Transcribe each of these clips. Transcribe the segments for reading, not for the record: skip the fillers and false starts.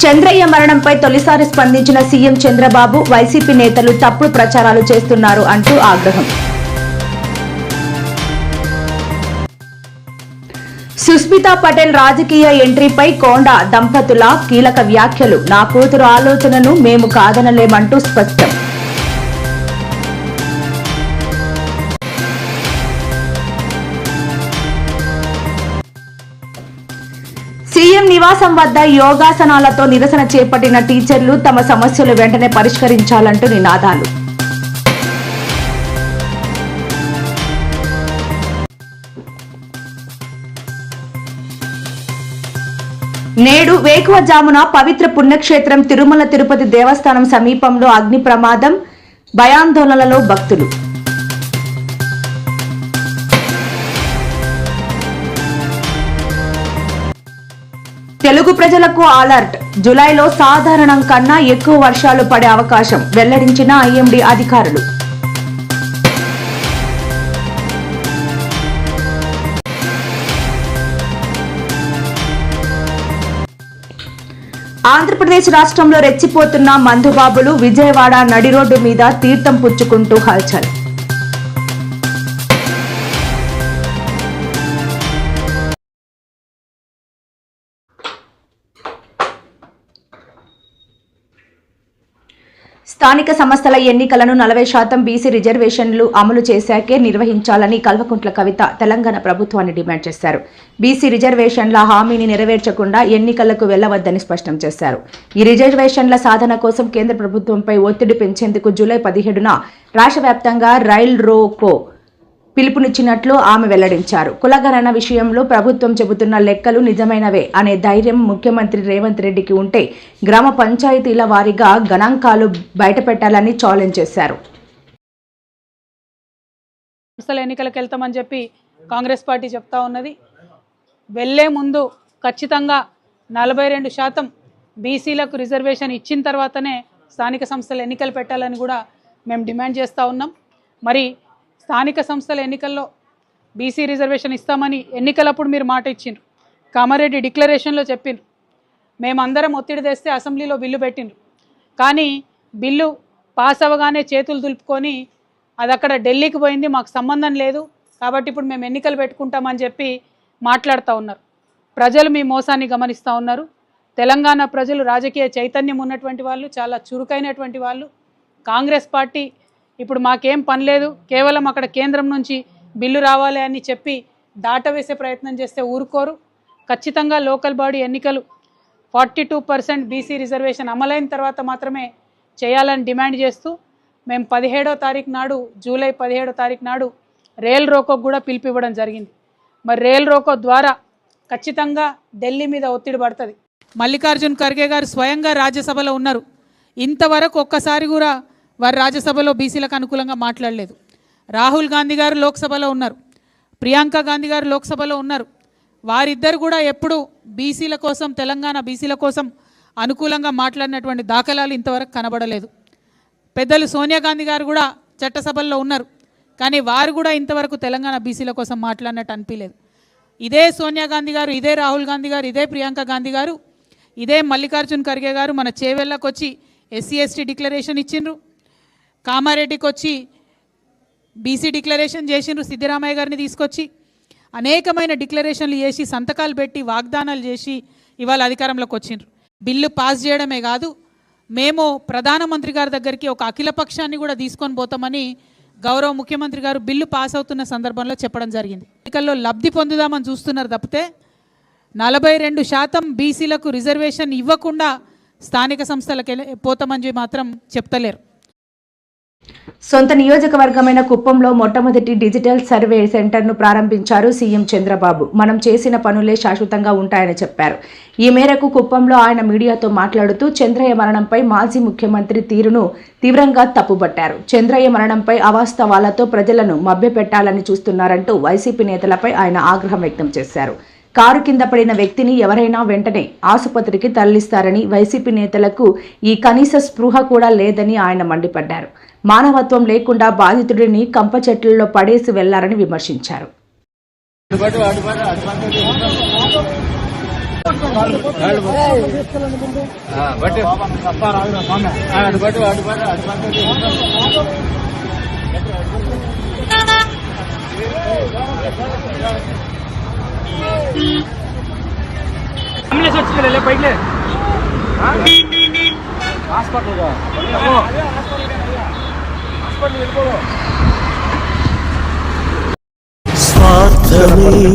చంద్రయ్య మరణంపై తొలిసారి స్పందించిన CM Chandrababu, YCP నేతలు తప్పుడు ప్రచారాలు చేస్తున్నారు అంటూ ఆగ్రహం. సుస్మితా పటేల్ రాజకీయ ఎంట్రీపై కోండ దంపతుల కీలక వ్యాఖ్యలు. నా కూతురు ఆలోచనను మేము కాదనలేమంటూ స్పష్టం. సీఎం నివాసం వద్ద యోగాసనాలతో నిరసన చేపట్టిన టీచర్లు తమ సమస్యలు వెంటనే పరిష్కరించాలంటూ నినాదాలు. నేడు వేకువజామున పవిత్ర పుణ్యక్షేత్రం తిరుమల తిరుపతి దేవస్థానం సమీపంలో అగ్ని ప్రమాదం, భయాందోళనలో భక్తులు. తెలుగు ప్రజలకు అలర్ట్. జులైలో సాధారణం కన్నా ఎక్కువ వర్షాలు పడే అవకాశం వెల్లడించిన ఐఎండీ అధికారులు. ఆంధ్రప్రదేశ్ రాష్ట్రంలో రెచ్చిపోతున్న మందుబాబులు. విజయవాడ నడి రోడ్డు మీద తీర్థం పుచ్చుకుంటూ హల్చల్. స్థానిక సంస్థల ఎన్నికలను 40% బీసీ రిజర్వేషన్లు అమలు చేశాకే నిర్వహించాలని కల్వకుంట్ల కవిత తెలంగాణ ప్రభుత్వాన్ని డిమాండ్ చేశారు. బీసీ రిజర్వేషన్ల హామీని నెరవేర్చకుండా ఎన్నికలకు వెళ్లవద్దని స్పష్టం చేశారు. ఈ రిజర్వేషన్ల సాధన కోసం కేంద్ర ప్రభుత్వంపై ఒత్తిడి పెంచేందుకు జూలై 17న రాష్ట్ర వ్యాప్తంగా రైల్ రోకో పిలుపునిచ్చినట్లు ఆమె వెల్లడించారు. కులగణన విషయంలో ప్రభుత్వం చెబుతున్న లెక్కలు నిజమైనవే అనే ధైర్యం ముఖ్యమంత్రి రేవంత్ రెడ్డికి ఉంటే గ్రామ పంచాయతీల వారీగా గణాంకాలు బయటపెట్టాలని ఛాలెంజ్ చేశారు. ఎన్నికలకు వెళ్తామని చెప్పి కాంగ్రెస్ పార్టీ చెప్తా ఉన్నది. వెళ్లే ముందు ఖచ్చితంగా 42% బీసీలకు రిజర్వేషన్ ఇచ్చిన తర్వాతనే స్థానిక సంస్థల ఎన్నికలు పెట్టాలని కూడా మేము డిమాండ్ చేస్తూ ఉన్నాం. మరి స్థానిక సంస్థల ఎన్నికల్లో బీసీ రిజర్వేషన్ ఇస్తామని ఎన్నికలప్పుడు మీరు మాట ఇచ్చిండ్రు. కామారెడ్డి డిక్లరేషన్లో చెప్పిండ్రు. మేమందరం ఒత్తిడి తెస్తే అసెంబ్లీలో బిల్లు పెట్టిండ్రు. కానీ బిల్లు పాస్ అవ్వగానే చేతులు దులుపుకొని అది అక్కడ ఢిల్లీకి పోయింది, మాకు సంబంధం లేదు, కాబట్టి ఇప్పుడు మేము ఎన్నికలు పెట్టుకుంటామని చెప్పి మాట్లాడుతూ ఉన్నారు. ప్రజలు మీ మోసాన్ని గమనిస్తూ ఉన్నారు. తెలంగాణ ప్రజలు రాజకీయ చైతన్యం ఉన్నటువంటి వాళ్ళు, చాలా చురుకైనటువంటి వాళ్ళు. కాంగ్రెస్ పార్టీ ఇప్పుడు మాకేం పని లేదు, కేవలం అక్కడ కేంద్రం నుంచి బిల్లు రావాలి అని చెప్పి దాటవేసే ప్రయత్నం చేస్తే ఊరుకోరు. ఖచ్చితంగా లోకల్ బాడీ ఎన్నికలు 42% బీసీ రిజర్వేషన్ అమలైన తర్వాత మాత్రమే చేయాలని డిమాండ్ చేస్తూ మేము 17వ తారీఖు నాడు, జూలై 17వ తారీఖు నాడు రైల్ రోకోకు కూడా పిలిపివ్వడం జరిగింది. మరి రైల్ రోకో ద్వారా ఖచ్చితంగా ఢిల్లీ మీద ఒత్తిడి పడుతుంది. మల్లికార్జున్ ఖర్గే గారు స్వయంగా రాజ్యసభలో ఉన్నారు. ఇంతవరకు ఒక్కసారి కూడా వారు రాజ్యసభలో బీసీలకు అనుకూలంగా మాట్లాడలేదు. రాహుల్ గాంధీ గారు లోక్సభలో ఉన్నారు, ప్రియాంక గాంధీ గారు లోక్సభలో ఉన్నారు. వారిద్దరు కూడా ఎప్పుడు బీసీల కోసం, తెలంగాణ బీసీల కోసం అనుకూలంగా మాట్లాడినటువంటి దాఖలాలు ఇంతవరకు కనబడలేదు. పెద్దలు సోనియా గాంధీ గారు కూడా చట్టసభల్లో ఉన్నారు, కానీ వారు కూడా ఇంతవరకు తెలంగాణ బీసీల కోసం మాట్లాడినట్టు అనిపించలేదు. ఇదే సోనియా గాంధీ గారు, ఇదే రాహుల్ గాంధీ గారు, ఇదే ప్రియాంక గాంధీ గారు, ఇదే మల్లికార్జున్ ఖర్గే గారు మన చేవెళ్ళకు వచ్చి ఎస్సీ ఎస్టీ డిక్లరేషన్ ఇచ్చిండ్రు. కామారెడ్డికి వచ్చి బీసీ డిక్లరేషన్ చేసిండ్రు. సిద్దిరామయ్య గారిని తీసుకొచ్చి అనేకమైన డిక్లరేషన్లు చేసి, సంతకాలు పెట్టి, వాగ్దానాలు చేసి ఇవాళ అధికారంలోకి వచ్చిండ్రు. బిల్లు పాస్ చేయడమే కాదు, మేము ప్రధానమంత్రి గారి దగ్గరికి ఒక అఖిలపక్షాన్ని కూడా తీసుకొని పోతామని గౌరవ ముఖ్యమంత్రి గారు బిల్లు పాస్ అవుతున్న సందర్భంలో చెప్పడం జరిగింది. ఎన్నికల్లో లబ్ధి పొందుదామని చూస్తున్నారు తప్పితే 42% బీసీలకు రిజర్వేషన్ ఇవ్వకుండా స్థానిక సంస్థలకు పోతామని మాత్రం చెప్తలేరు. సొంత నియోజకవర్గమైన కుప్పంలో మొట్టమొదటి డిజిటల్ సర్వే సెంటర్ను ప్రారంభించారు సీఎం చంద్రబాబు. మనం చేసిన పనులే శాశ్వతంగా ఉంటాయని చెప్పారు. ఈ మేరకు కుప్పంలో ఆయన మీడియాతో మాట్లాడుతూ చంద్రయ్య మరణంపై మాజీ ముఖ్యమంత్రి తీరును తీవ్రంగా తప్పుబట్టారు. చంద్రయ్య మరణంపై అవాస్తవాలతో ప్రజలను మభ్యపెట్టాలని చూస్తున్నారంటూ వైసీపీ నేతలపై ఆయన ఆగ్రహం వ్యక్తం చేశారు. కారు కింద పడిన వ్యక్తిని ఎవరైనా వెంటనే ఆసుపత్రికి తరలిస్తారని, వైసీపీ నేతలకు ఈ కనీస స్పృహ కూడా లేదని ఆయన మండిపడ్డారు. మానవత్వం లేకుండా బాధితుడిని కంప చెట్లలో పడేసి వెళ్లారని విమర్శించారు.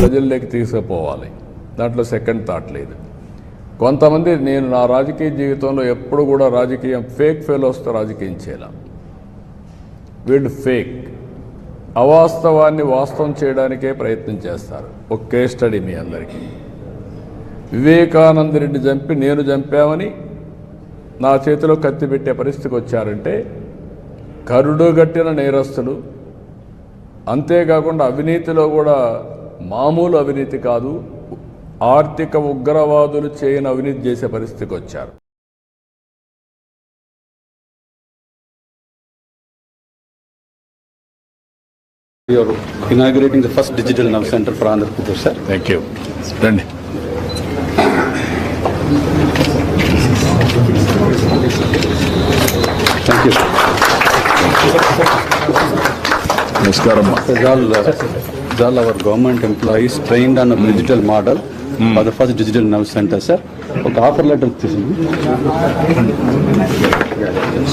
ప్రజల్లోకి తీసుకుపోవాలి. దాంట్లో సెకండ్ థాట్ లేదు. కొంతమంది, నేను నా రాజకీయ జీవితంలో ఎప్పుడు కూడా రాజకీయం ఫేక్ ఫెలోస్తో రాజకీయం చేయాల. వీళ్ళు ఫేక్, అవాస్తవాన్ని వాస్తవం చేయడానికే ప్రయత్నం చేస్తారు. ఒక కేస్ స్టడీ మీ అందరికీ. వివేకానంద రెడ్డి చంపి నేను చంపామని నా చేతిలో కత్తి పెట్టే పరిస్థితికి వచ్చారంటే కరుడు గట్టిన నేరస్తులు. అంతేకాకుండా అవినీతిలో కూడా మామూలు అవినీతి కాదు, ఆర్థిక ఉగ్రవాదులు చేయని అవినీతి చేసే పరిస్థితికి వచ్చారు. You are inaugurating the first digital nerve center for Andhra Pradesh, sir. Thank you. రండి. Thank you. నమస్కారం. All our government employees trained on a digital model for the first digital nerve center, sir. Okay, offer letter.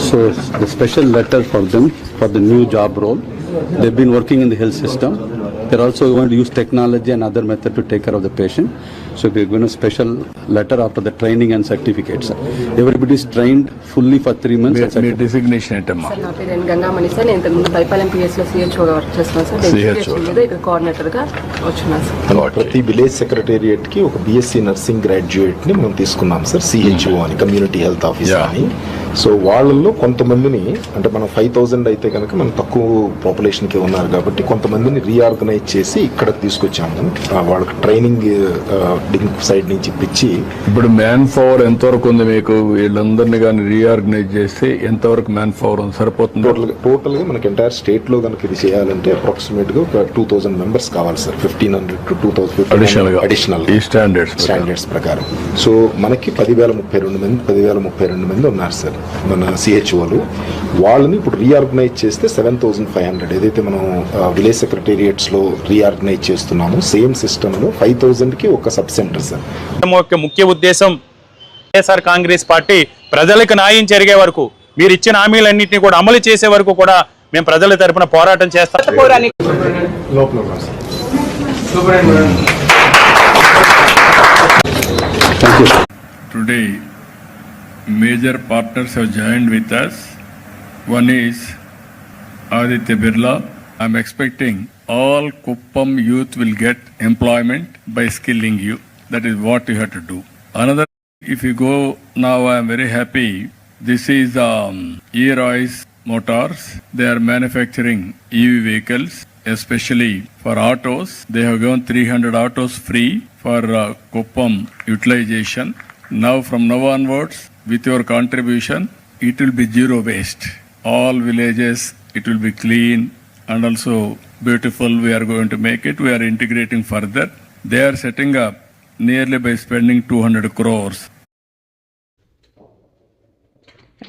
So the special letter for them for the new job role. They've been working in the health system. They're also going to use technology and other method to take care of the patient. So we're going to special letter after the training and certificates. Everybody is trained fully for 3 months. Me designation ఏంటమ్మా? నా పేరు ఎన్ Gangamani sir. నేను ఇంతకుముందు Paipalem పిఎస్లో సిహెచ్ఓగా work చేస్తున్నాను sir. Education మీద ఇక్కడ కోఆర్డినేటర్గా వచ్చినాను sir. ప్రతి విలేజ్ సెక్రటేరియట్ కి ఒక బిఎస్సి నర్సింగ్ గ్రాడ్యుయేట్ ని మనం తీసుకున్నాం సార్. సిహెచ్ఓ అని, కమ్యూనిటీ హెల్త్ ఆఫీసర్ అని. సో వాళ్ళల్లో కొంతమందిని, అంటే మనం 5000 అయితే కనుక మనం తక్కువ పాపులేషన్ కి ఉన్నారు కాబట్టి కొంతమందిని రీఆర్గనైజ్ చేసి ఇక్కడ తీసుకొచ్చాము. వాళ్ళకి ట్రైనింగ్ సైడ్ నుంచి ఇప్పించి. ఇప్పుడు మ్యాన్ పవర్ ఎంతవరకు ఉంది మీకు? వీళ్ళందరినీ కానీ రీఆర్గనైజ్ చేస్తే ఎంతవరకు మ్యాన్ పవర్ సరిపోతుంది? టోటల్ గా మనకి ఎంటైర్ స్టేట్ లో కనుక ఇది చేయాలంటే అప్రాక్సిమేట్ గా ఒక 2000 మెంబర్స్ కావాలి సార్. 1500 to 2000 అడిషనల్ ఈ స్టాండర్డ్స్ ప్రకారం. సో మనకి 10,032 మంది ఉన్నారు సార్ మన సిహెచ్ఓలు. వాళ్ళని ఇప్పుడు రీఆర్గనైజ్ చేస్తే 7500, ఏదైతే మనం విలేజ్ సెక్రటేరియట్స్ లో రీఆర్గనైజ్ చేస్తున్నామో సేమ్ సిస్టమ్ లో 5000 కి ఒక సబ్ సెంటర్ సార్. ముఖ్య ఉద్దేశం వైఎస్ఆర్ కాంగ్రెస్ పార్టీ ప్రజలకు న్యాయం జరిగే వరకు, మీరు ఇచ్చిన హామీలన్నింటినీ కూడా అమలు చేసే వరకు కూడా మేము ప్రజల తరపున పోరాటం చేస్తాం. Today major partners have joined with us. One is Aditya Birla. I'm expecting all Kuppam youth will get employment by skilling you. That is what you have to do. Another, if you go now, I'm very happy. This is E-Royce Motors. They are manufacturing EV vehicles, especially for autos. They have given 300 autos free for Kuppam utilization. Now, from now onwards, with your contribution, it will be zero waste. All villages, it will be clean and also beautiful. We are going to make it. We are integrating further. They are setting up nearly by spending 200 crores.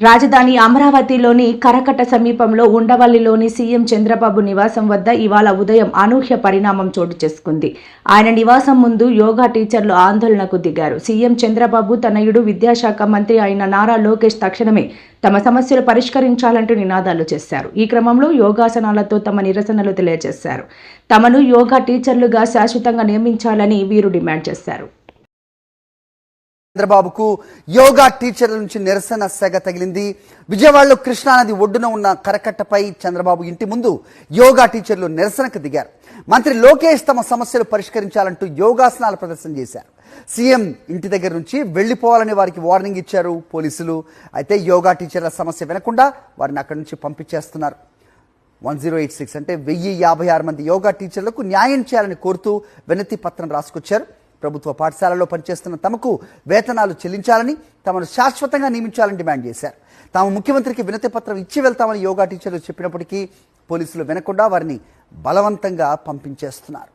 రాజధాని అమరావతిలోని కరకట్ట సమీపంలో ఉండవల్లిలోని CM Chandrababu నివాసం వద్ద ఇవాళ ఉదయం అనూహ్య పరిణామం చోటు చేసుకుంది. ఆయన నివాసం ముందు యోగా టీచర్లు ఆందోళనకు దిగారు. సీఎం చంద్రబాబు తనయుడు విద్యాశాఖ మంత్రి అయిన నారా లోకేష్ తక్షణమే తమ సమస్యలు పరిష్కరించాలంటూ నినాదాలు చేశారు. ఈ క్రమంలో యోగాసనాలతో తమ నిరసనలు తెలియజేశారు. తమను యోగా టీచర్లుగా శాశ్వతంగా నియమించాలని వీరు డిమాండ్ చేశారు. చంద్రబాబుకు యోగా టీచర్ల నుంచి నిరసన సెగ తగిలింది. విజయవాడలో కృష్ణానది ఒడ్డున ఉన్న కరకట్టపై చంద్రబాబు ఇంటి ముందు యోగా టీచర్లు నిరసనకు దిగారు. మంత్రి లోకేష్ తమ సమస్యలు పరిష్కరించాలంటూ యోగాసనాల ప్రదర్శన చేశారు. సీఎం ఇంటి దగ్గర నుంచి వెళ్లిపోవాలని వారికి వార్నింగ్ ఇచ్చారు పోలీసులు. అయితే యోగా టీచర్ల సమస్య వినకుండా వారిని అక్కడి నుంచి పంపించేస్తున్నారు. 1086 అంటే 1056 మంది యోగా టీచర్లకు న్యాయం చేయాలని కోరుతూ వినతి పత్రం రాసుకొచ్చారు. ప్రభుత్వ పాఠశాలలో పనిచేస్తున్న తమకు వేతనాలు చెల్లించాలని, తమను శాశ్వతంగా నియమించాలని డిమాండ్ చేశారు. తాము ముఖ్యమంత్రికి వినతి పత్రం ఇచ్చి వెళ్తామని యోగా టీచర్లు చెప్పినప్పటికీ పోలీసులు వినకుండా వారిని బలవంతంగా పంపించేస్తున్నారు.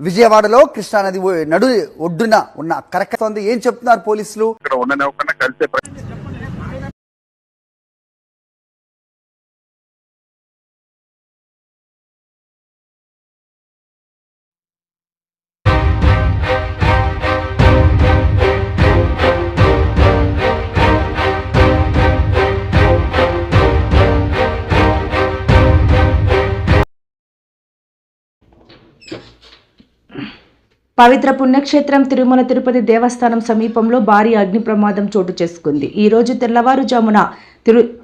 విజయవాడలో కృష్ణానది నడు ఒడ్డున ఉన్న కరకట్టతోంది. ఏం చెప్తున్నారు పోలీసులు? ఇక్కడ ఉండనివ్వకుండా కలిసే పవిత్ర పుణ్యక్షేత్రం తిరుమల తిరుపతి దేవస్థానం సమీపంలో భారీ అగ్ని ప్రమాదం చోటు చేసుకుంది. ఈ రోజు తెల్లవారుజామున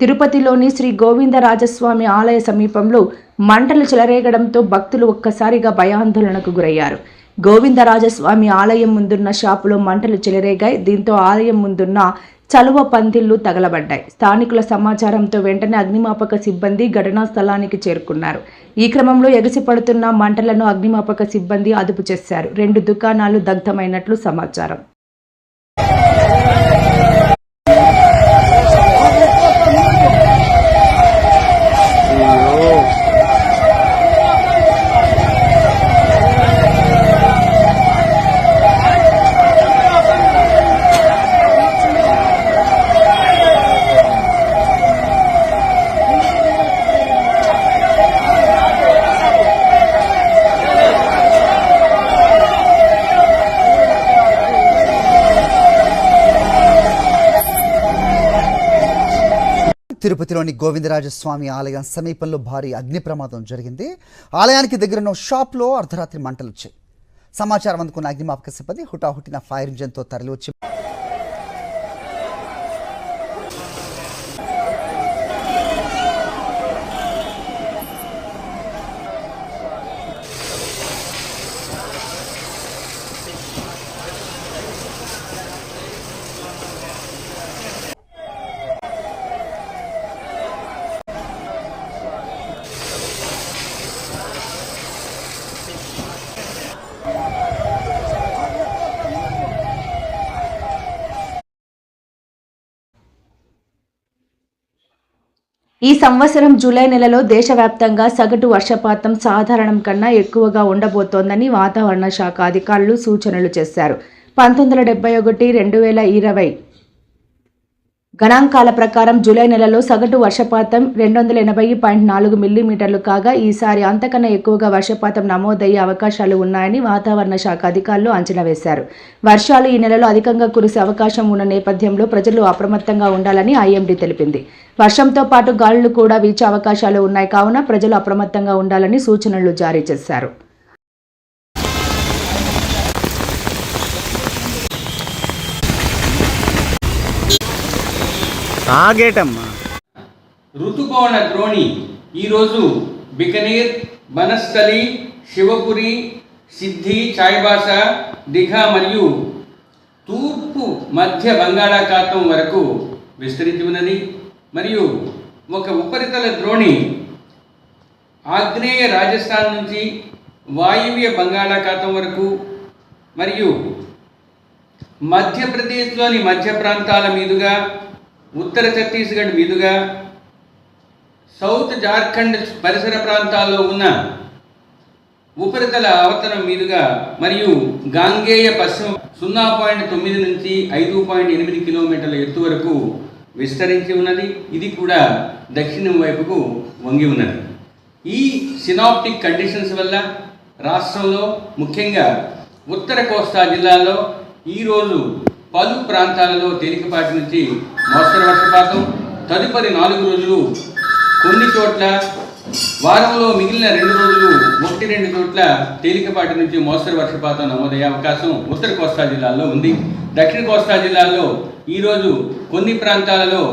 తిరుపతిలోని శ్రీ గోవిందరాజస్వామి ఆలయ సమీపంలో మంటలు చెలరేగడంతో భక్తులు ఒక్కసారిగా భయాందోళనకు గురయ్యారు. గోవిందరాజస్వామి ఆలయం ముందున్న షాపులో మంటలు చెలరేగాయి. దీంతో ఆలయం ముందున్న చలువ పందిళ్లు తగలబడ్డాయి. స్థానికుల సమాచారంతో వెంటనే అగ్నిమాపక సిబ్బంది ఘటనా స్థలానికి చేరుకున్నారు. ఈ క్రమంలో ఎగసిపడుతున్న మంటలను అగ్నిమాపక సిబ్బంది అదుపు చేశారు. 2 దుకాణాలు దగ్ధమైనట్లు సమాచారం. తిరుపతిలోని గోవిందరాజస్వామి ఆలయం సమీపంలో భారీ అగ్ని ప్రమాదం జరిగింది. ఆలయానికి దగ్గరన్న షాప్లో అర్ధరాత్రి మంటలు వచ్చాయి. సమాచారం అందుకున్న అగ్నిమాపక సిబ్బంది హుటాహుటిన ఫైర్ ఇంజిన్తో తరలివచ్చి ఈ సంవత్సరం జూలై నెలలో దేశవ్యాప్తంగా సగటు వర్షపాతం సాధారణం కన్నా ఎక్కువగా ఉండబోతోందని వాతావరణ శాఖ అధికారులు సూచనలు చేశారు. 1971-2020 గణాంకాల ప్రకారం జూలై నెలలో సగటు వర్షపాతం 280.4 మిల్లీమీటర్లు కాగా ఈసారి అంతకన్నా ఎక్కువగా వర్షపాతం నమోదయ్యే అవకాశాలు ఉన్నాయని వాతావరణ శాఖ అధికారులు అంచనా వేశారు. వర్షాలు ఈ నెలలో అధికంగా కురిసే అవకాశం ఉన్న నేపథ్యంలో ప్రజలు అప్రమత్తంగా ఉండాలని ఐఎండీ తెలిపింది. వర్షంతో పాటు గాలులు కూడా వీచే అవకాశాలు ఉన్నాయి కావున ప్రజలు అప్రమత్తంగా ఉండాలని సూచనలు జారీ చేశారు. ఋతుపవన ద్రోణి ఈరోజు బికనీర్, బనస్థలి, శివపురి, సిద్ధి, చాయ్బాసా, దిఘా మరియు తూర్పు మధ్య బంగాళాఖాతం వరకు విస్తరించి ఉన్నది. మరియు ఒక ఉపరితల ద్రోణి ఆగ్నేయ రాజస్థాన్ నుంచి వాయువ్య బంగాళాఖాతం వరకు మరియు మధ్యప్రదేశ్లోని మధ్య ప్రాంతాల మీదుగా, ఉత్తర ఛత్తీస్గఢ్ మీదుగా, సౌత్ జార్ఖండ్ పరిసర ప్రాంతాల్లో ఉన్న ఉపరితల ఆవర్తనం మీదుగా మరియు గాంగేయ పశ్చిమ 0.9 నుంచి 5.8 కిలోమీటర్ల ఎత్తు వరకు విస్తరించి ఉన్నది. ఇది కూడా దక్షిణం వైపుకు వంగి ఉన్నది. ఈ సినాప్టిక్ కండిషన్స్ వల్ల రాష్ట్రంలో ముఖ్యంగా ఉత్తర కోస్తా జిల్లాల్లో ఈరోజు పలు ప్రాంతాలలో తేలికపాటి నుంచి మోస్తరు వర్షపాతం, తదుపరి 4 రోజులు కొన్ని చోట్ల, వారంలో మిగిలిన 2 రోజులు 1-2 చోట్ల తేలికపాటి నుంచి మోస్తరు వర్షపాతం నమోదయ్యే అవకాశం ఉత్తర కోస్తా జిల్లాల్లో ఉంది. దక్షిణ కోస్తా జిల్లాల్లో ఈరోజు కొన్ని ప్రాంతాలలో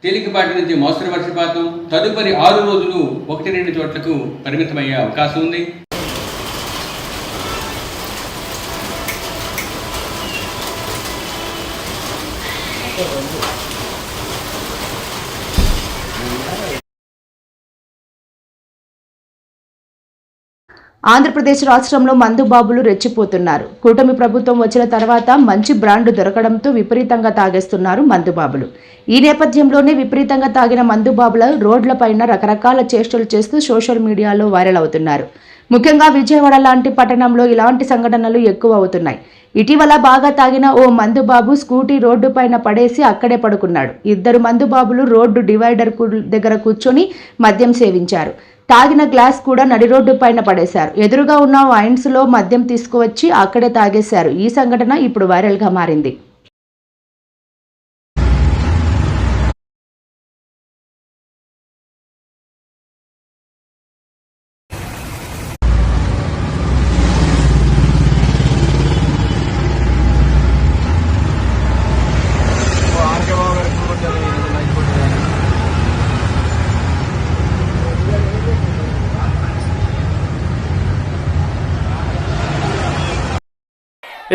తేలికపాటి నుంచి మోస్తరు వర్షపాతం, తదుపరి 6 రోజులు 1-2 చోట్లకు పరిమితమయ్యే అవకాశం ఉంది. ఆంధ్రప్రదేశ్ రాష్ట్రంలో మందుబాబులు రెచ్చిపోతున్నారు. కూటమి ప్రభుత్వం వచ్చిన తర్వాత మంచి బ్రాండ్ దొరకడంతో విపరీతంగా తాగేస్తున్నారు మందుబాబులు. ఈ నేపథ్యంలోనే విపరీతంగా తాగిన మందుబాబుల రోడ్లపైన రకరకాల చేష్టలు చేస్తూ సోషల్ మీడియాలో వైరల్ అవుతున్నారు. ముఖ్యంగా విజయవాడ లాంటి పట్టణంలో ఇలాంటి సంఘటనలు ఎక్కువ అవుతున్నాయి. ఇటీవల బాగా తాగిన ఓ మందుబాబు స్కూటీ రోడ్డు పైన పడేసి అక్కడే పడుకున్నాడు. 2 మందుబాబులు రోడ్డు డివైడర్ దగ్గర కూర్చొని మద్యం సేవించారు. తాగిన గ్లాస్ కూడా నడి రోడ్డు పైన పడేశారు. ఎదురుగా ఉన్న వైన్స్ లో మద్యం తీసుకువచ్చి అక్కడే తాగేశారు. ఈ సంఘటన ఇప్పుడు వైరల్ గా మారింది.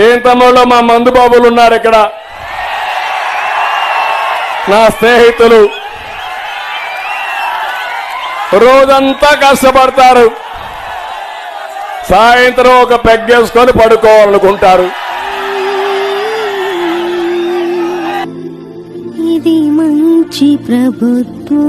ఏం తమ్ముళ్ళు మా మందు బాబులు ఉన్నారు ఇక్కడ, నా స్నేహితులు రోజంతా కష్టపడతారు, సాయంత్రం ఒక పెగ్గేసుకొని పడుకోవాలనుకుంటారు. ఇది మంచి ప్రభుత్వం.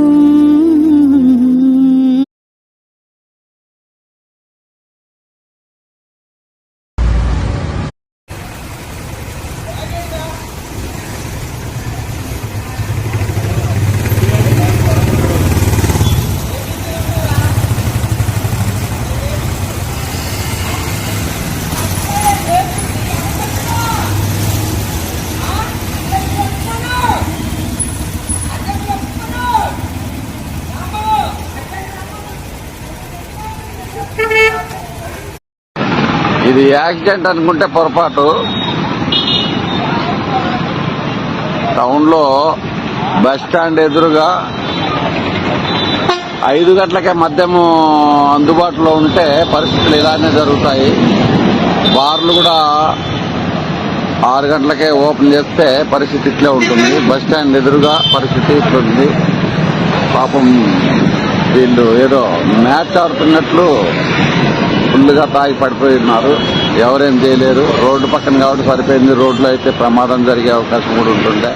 ఇది యాక్సిడెంట్ అనుకుంటే పొరపాటు. టౌన్ లో బస్ స్టాండ్ ఎదురుగా 5 గంటలకే మద్యము అందుబాటులో ఉంటే పరిస్థితులు ఇలానే జరుగుతాయి. బార్లు కూడా 6 గంటలకే ఓపెన్ చేస్తే పరిస్థితి ఇట్లే ఉంటుంది. బస్ స్టాండ్ ఎదురుగా పరిస్థితి ఇట్లుంది. పాపం వీళ్ళు ఏదో మ్యాచ్ ఆడుతున్నట్లు ఫుల్గా తాగి పడిపోయి ఉన్నారు. ఎవరేం చేయలేరు. రోడ్డు పక్కన కాబట్టి సరిపోయింది. రోడ్లో అయితే ప్రమాదం జరిగే అవకాశం కూడా ఉంటుండే.